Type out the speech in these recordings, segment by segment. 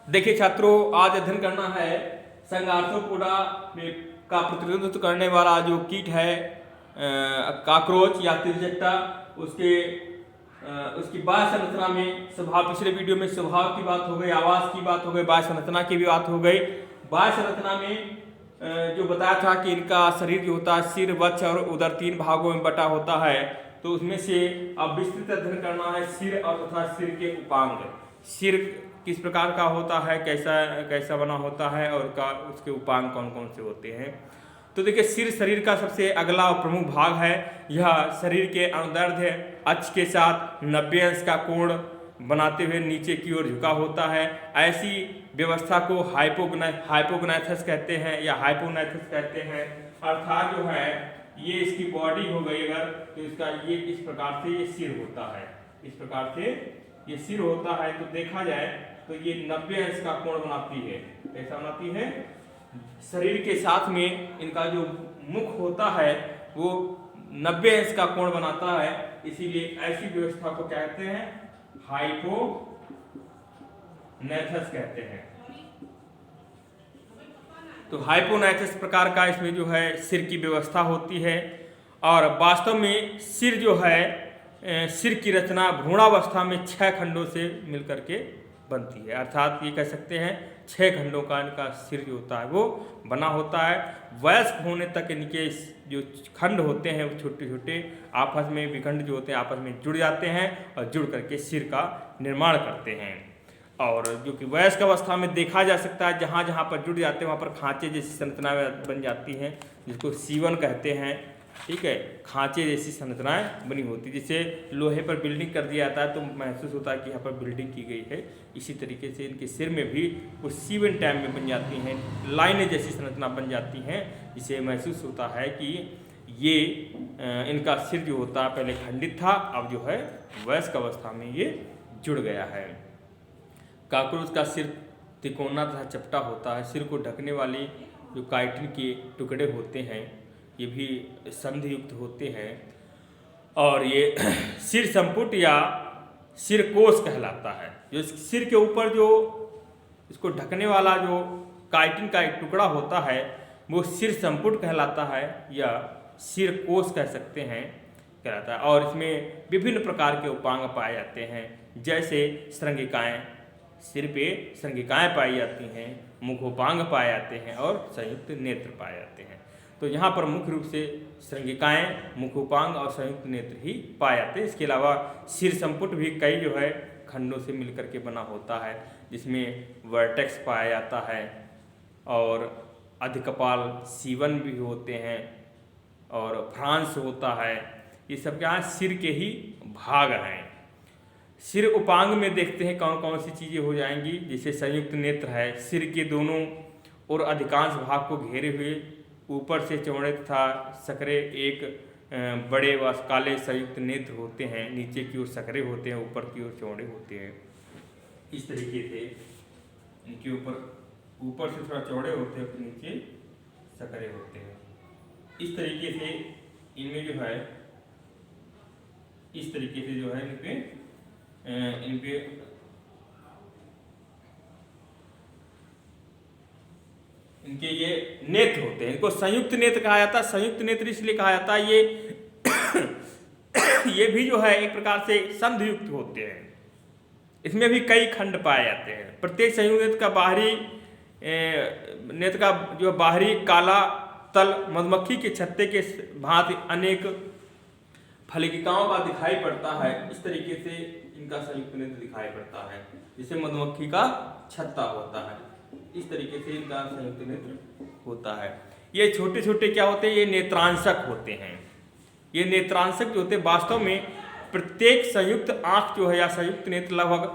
देखिए छात्रों, आज अध्ययन करना है संघार्थोपोडा का प्रतिनिधित्व करने वाला जो कीट है काकरोच या तिलचट्टा, उसकी बाह्य संरचना में स्वभाव। पिछले वीडियो में स्वभाव की बात हो गई, आवास की बात हो गई, बाह्य संरचना की भी बात हो गई। बाह्य संरचना में जो बताया था कि इनका शरीर जो होता है सिर, वक्ष और उदर 3 भागों में बटा होता है। तो उसमें से अब विस्तृत अध्ययन करना है सिर और तथा सिर के उपांग। सिर किस प्रकार का होता है, कैसा बना होता है और उसके उपांग कौन कौन से होते हैं। तो देखिए, सिर शरीर का सबसे अगला और प्रमुख भाग है। यह शरीर के अनुदैर्ध्य अक्ष के साथ 90 अंश का कोण बनाते हुए नीचे की ओर झुका होता है। ऐसी व्यवस्था को हाइपोग्नाइथस कहते हैं या हाइपोनाइथस कहते हैं। अर्थात जो है ये इसकी बॉडी हो गई अगर, तो इसका ये इस प्रकार से ये सिर होता है, इस प्रकार से ये सिर होता है। तो देखा जाए तो ये 90 अंश का कोण बनाती है। कैसा बनाती है? शरीर के साथ में इनका जो मुख होता है वो 90 अंश का कोण बनाता है। इसीलिए ऐसी व्यवस्था को कहते हैं हाइपोनाइथस कहते हैं। तो हाइपोनाइथस प्रकार का इसमें जो है सिर की व्यवस्था होती है। और वास्तव में सिर जो है, सिर की रचना भ्रूणावस्था में 6 खंडों से मिलकर के बनती है। अर्थात ये कह सकते हैं 6 खंडों का इनका सिर जो होता है वो बना होता है। वयस्क होने तक इनके जो खंड होते हैं वो छोटे छोटे आपस में विखंड जो होते हैं आपस में जुड़ जाते हैं और जुड़ करके सिर का निर्माण करते हैं। और जो कि वयस्क अवस्था में देखा जा सकता है, जहाँ जहाँ पर जुड़ जाते हैं वहाँ पर खांचे जैसी संरचना बन जाती हैं, जिसको सीवन कहते हैं। ठीक है, खांचे जैसी संरचनाएं बनी होती, जिसे लोहे पर बिल्डिंग कर दिया जाता है तो महसूस होता है कि यहाँ पर बिल्डिंग की गई है। इसी तरीके से इनके सिर में भी वो सीवन टाइम में बन जाती हैं, लाइनें जैसी संरचना बन जाती हैं, जिसे महसूस होता है कि ये इनका सिर जो होता है पहले खंडित था, अब जो है वयस्क अवस्था में ये जुड़ गया है। काकरोच का सिर तिकोना तथा चपटा होता है। सिर को ढकने वाली जो काइटिन के टुकड़े होते हैं ये भी संधि युक्त होते हैं। और ये सिर संपुट या सिर कोश कहलाता है। जो सिर के ऊपर जो इसको ढकने वाला जो काइटिन का एक टुकड़ा होता है वो सिर संपुट कहलाता है या सिर कोश कह सकते हैं, कहलाता है। और इसमें विभिन्न प्रकार के उपांग पाए जाते हैं, जैसे श्रृंगिकाएँ, सिर पे श्रृंगिकाएँ पाई जाती हैं, मुखोपांग पाए जाते हैं और संयुक्त नेत्र पाए जाते हैं। तो यहाँ पर मुख्य रूप से श्रृंगिकाएँ, मुखोपांग और संयुक्त नेत्र ही पाए जाते हैं। इसके अलावा सिर संपुट भी कई जो है खंडों से मिलकर के बना होता है, जिसमें वर्टेक्स पाया जाता है और अधिकपाल सीवन भी होते हैं और फ्रांस होता है। ये सब क्या है, सिर के ही भाग हैं। सिर उपांग में देखते हैं कौन कौन सी चीज़ें हो जाएंगी। जैसे संयुक्त नेत्र है, सिर के दोनों और अधिकांश भाग को घेरे हुए ऊपर से चौड़े तथा सकरे एक बड़े व काले संयुक्त नेत्र होते हैं। नीचे की ओर सकरे होते हैं, ऊपर की ओर चौड़े होते हैं। इस तरीके से इनके ऊपर से थोड़ा चौड़े होते हैं, नीचे सकरे होते हैं। इस तरीके से इनमें जो है, इस तरीके से जो है इनके ये नेत्र होते हैं। इनको संयुक्त नेत्र कहा जाता है। संयुक्त नेत्र इसलिए कहा जाता है ये भी जो है एक प्रकार से संधियुक्त होते हैं। इसमें भी कई खंड पाए जाते हैं। प्रत्येक संयुक्त नेत्र का बाहरी नेत्र का जो बाहरी काला तल मधुमक्खी के छत्ते के भांति अनेक फलिकाओं का दिखाई पड़ता है। इस तरीके से इनका संयुक्त नेत्र दिखाई पड़ता है, जिसे मधुमक्खी का छत्ता होता है। इस तरीके से इनका संयुक्त नेत्र होता है। ये छोटे छोटे क्या होते हैं, ये नेत्रांशक होते हैं। ये नेत्रांशक जो होते हैं, वास्तव में प्रत्येक संयुक्त आंख जो है या संयुक्त नेत्र लगभग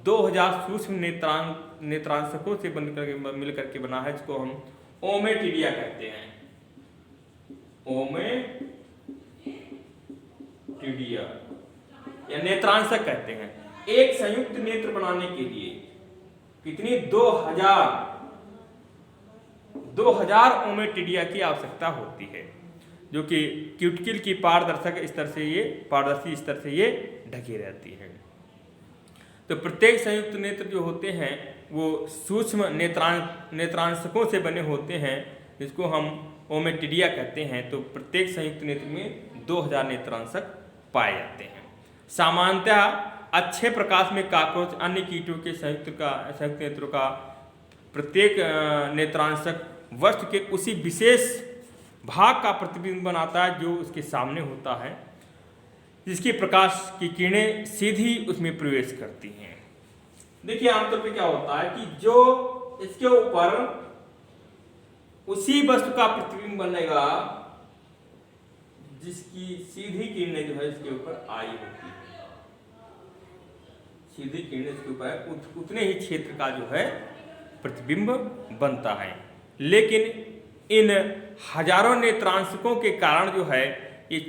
2000 सूक्ष्म नेत्रांशकों से मिलकर के बना है, जिसको हम ओमेटिडिया कहते हैं। ओमेटिडिया या नेत्रांशक कहते हैं। एक संयुक्त नेत्र बनाने के लिए कितनी 2000 ओमेटिडिया की आवश्यकता होती है, जो कि क्यूटिकल की पारदर्शी स्तर से ये ढकी रहती है। तो प्रत्येक संयुक्त नेत्र जो होते हैं वो सूक्ष्म नेत्रांशकों से बने होते हैं, जिसको हम ओमेटिडिया कहते हैं। तो प्रत्येक संयुक्त नेत्र में 2000 नेत्रांशक पाए जाते हैं। सामान्यतः अच्छे प्रकाश में कॉकरोच अन्य कीटों के संयुक्त नेत्रों का प्रत्येक नेत्रांशक वस्तु के उसी विशेष भाग का प्रतिबिंब बनाता है जो उसके सामने होता है, जिसकी प्रकाश की किरणें सीधी उसमें प्रवेश करती हैं। देखिए आमतौर पे क्या होता है कि जो इसके ऊपर उसी वस्तु का प्रतिबिंब बनेगा जिसकी सीधी किरणें जो है इसके ऊपर आई होती है, सीधी किरणें इसके ऊपर उतने ही क्षेत्र का जो है प्रतिबिंब बनता है। लेकिन इन हजारों नेत्रांशकों के कारण जो है ये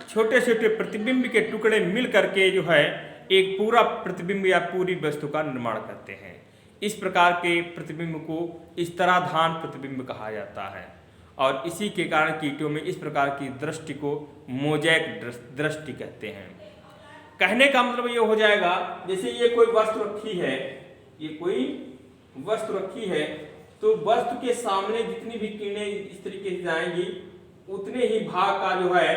छोटे छोटे प्रतिबिंब के टुकड़े मिल करके जो है एक पूरा प्रतिबिंब या पूरी वस्तु का निर्माण करते हैं। इस प्रकार के प्रतिबिंब को इस तरह प्रतिबिंब कहा जाता है और इसी के कारण कीटों में इस प्रकार की दृष्टि को मोज़ेक दृष्टि कहते हैं। कहने का मतलब ये हो जाएगा, जैसे ये कोई वस्तु रखी है, ये कोई वस्तु रखी है, तो वस्तु के सामने जितनी भी किरणें इस तरीके से जाएंगी उतने ही भाग का जो है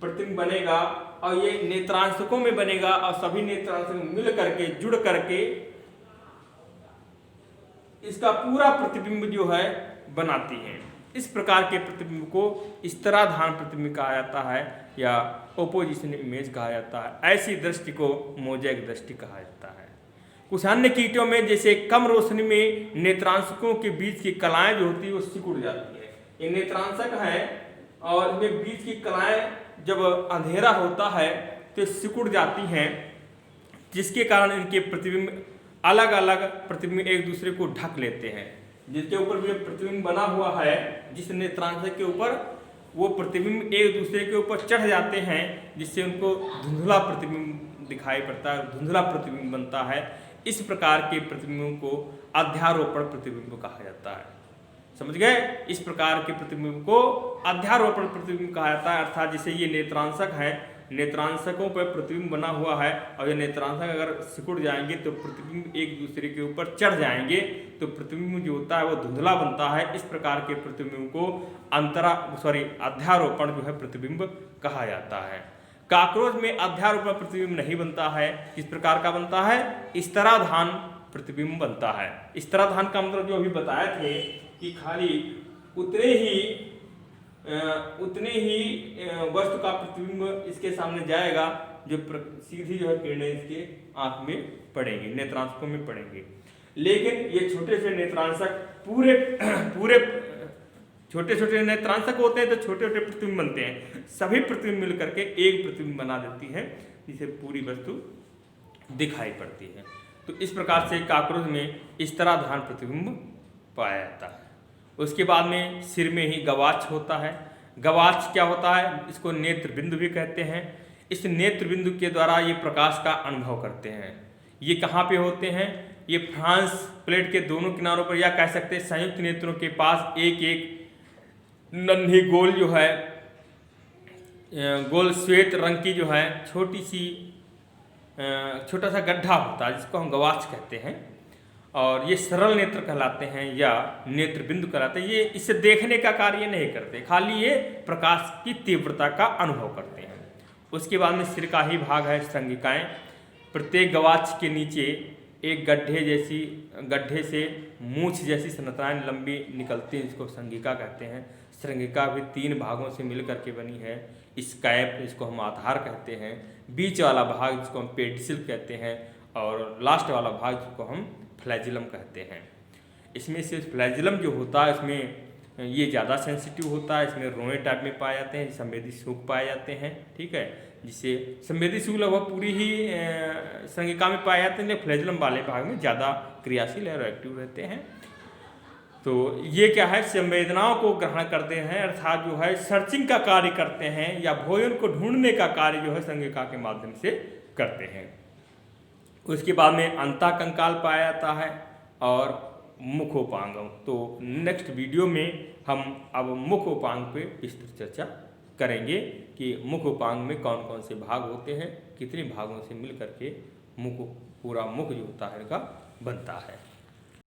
प्रतिबिंब बनेगा और ये नेत्रांशकों में बनेगा और सभी नेत्रांशक मिल करके जुड़ करके इसका पूरा प्रतिबिंब जो है बनाती हैं। इस प्रकार के प्रतिबिंब को इस तरह प्रतिबिंब कहा जाता है या ओपोजिशन इमेज कहा जाता है। ऐसी दृष्टि को मोज़ेक दृष्टि कहा जाता है। कुछ अन्य कीटों में जैसे कम रोशनी में नेत्रांशकों के बीच की कलाएं जो होती है वो सिकुड़ जाती है। ये नेत्रांशक है और इनमें बीच की कलाएं जब अंधेरा होता है तो सिकुड़ जाती हैं, जिसके कारण इनके प्रतिबिंब अलग अलग प्रतिबिंब एक दूसरे को ढक लेते हैं। जिसके ऊपर भी प्रतिबिंब बना हुआ है जिस नेत्रांशक के ऊपर, वो प्रतिबिंब एक दूसरे के ऊपर चढ़ जाते हैं, जिससे उनको धुंधला प्रतिबिंब दिखाई पड़ता है, धुंधला प्रतिबिंब बनता है। इस प्रकार के प्रतिबिंबों को अध्यारोपण प्रतिबिंब कहा जाता है। समझ गए? इस प्रकार के प्रतिबिंब को अध्यारोपण प्रतिबिंब कहा जाता है। अर्थात जैसे ये नेत्रांशक है, नेत्रांशकों पर प्रतिबिंब बना हुआ है और ये नेत्रांशक अगर सिकुड़ जाएंगे तो प्रतिबिंब एक दूसरे के ऊपर चढ़ जाएंगे तो प्रतिबिंब जो होता है वो धुंधला बनता है। इस प्रकार के प्रतिबिंब को अध्यारोपण जो है प्रतिबिंब कहा जाता है। कॉकरोच में अध्यारोपण प्रतिबिंब नहीं बनता है। किस प्रकार का बनता है? इस तरह प्रतिबिंब बनता है। इस तरह का मतलब जो अभी बताए थे कि खाली उतने ही वस्तु का प्रतिबिंब इसके सामने जाएगा जो सीधी जो है किरणें इसके आंख में पड़ेंगी, नेत्रांशकों में पड़ेंगी। लेकिन ये छोटे से नेत्रांशक पूरे छोटे छोटे नेत्रांशक होते हैं तो छोटे छोटे प्रतिबिंब बनते हैं। सभी प्रतिबिंब मिल करके एक प्रतिबिंब बना देती है जिसे पूरी वस्तु दिखाई पड़ती है। तो इस प्रकार से कॉकरोच में इस तरह प्रतिबिंब पाया जाता है। उसके बाद में सिर में ही गवाक्ष होता है। गवाक्ष क्या होता है? इसको नेत्र बिंदु भी कहते हैं। इस नेत्र बिंदु के द्वारा ये प्रकाश का अनुभव करते हैं। ये कहाँ पे होते हैं? ये फ्रांस प्लेट के दोनों किनारों पर, या कह सकते हैं संयुक्त नेत्रों के पास एक एक नन्ही गोल जो है, गोल श्वेत रंग की जो है छोटा सा गड्ढा होता है जिसको हम गवाक्ष कहते हैं और ये सरल नेत्र कहलाते हैं या नेत्र बिंदु कहलाते हैं। ये इसे देखने का कार्य नहीं करते, खाली ये प्रकाश की तीव्रता का अनुभव करते हैं। उसके बाद में सिर का ही भाग है श्रृंगिकाएं। प्रत्येक गवाक्ष के नीचे एक गड्ढे से मूंछ जैसी संरचनाएं लंबी निकलती हैं, इसको श्रृंगिका कहते हैं। श्रृंगिका भी 3 भागों से मिल करके बनी है। स्कैप जिसको हम आधार कहते हैं, बीच वाला भाग जिसको हम पेडिसिल कहते हैं और लास्ट वाला भाग जिसको हम फ्लैजिलम कहते हैं। इसमें से फ्लैजिलम जो होता है इसमें ये ज़्यादा सेंसिटिव होता है। इसमें रोए टाइप में पाए जाते हैं, संवेदी सूख पाए जाते हैं। ठीक है, जिससे संवेदी सूख लगभग पूरी ही श्रृंगिका में पाए जाते हैं, लेकिन फ्लैजिलम वाले भाग में ज़्यादा क्रियाशील और एक्टिव रहते हैं। तो ये क्या है? संवेदनाओं को ग्रहण करते हैं, अर्थात जो है सर्चिंग का कार्य करते हैं या भोजन को ढूंढने का कार्य जो है श्रृंगिका के माध्यम से करते हैं। उसके बाद में अंतःकंकाल पाया जाता है और मुखोपांग। तो नेक्स्ट वीडियो में हम अब मुखोपांग पे विस्तृत चर्चा करेंगे कि मुखोपांग में कौन कौन से भाग होते हैं, कितने भागों से मिल करके मुख, पूरा मुख जो होता है इनका बनता है।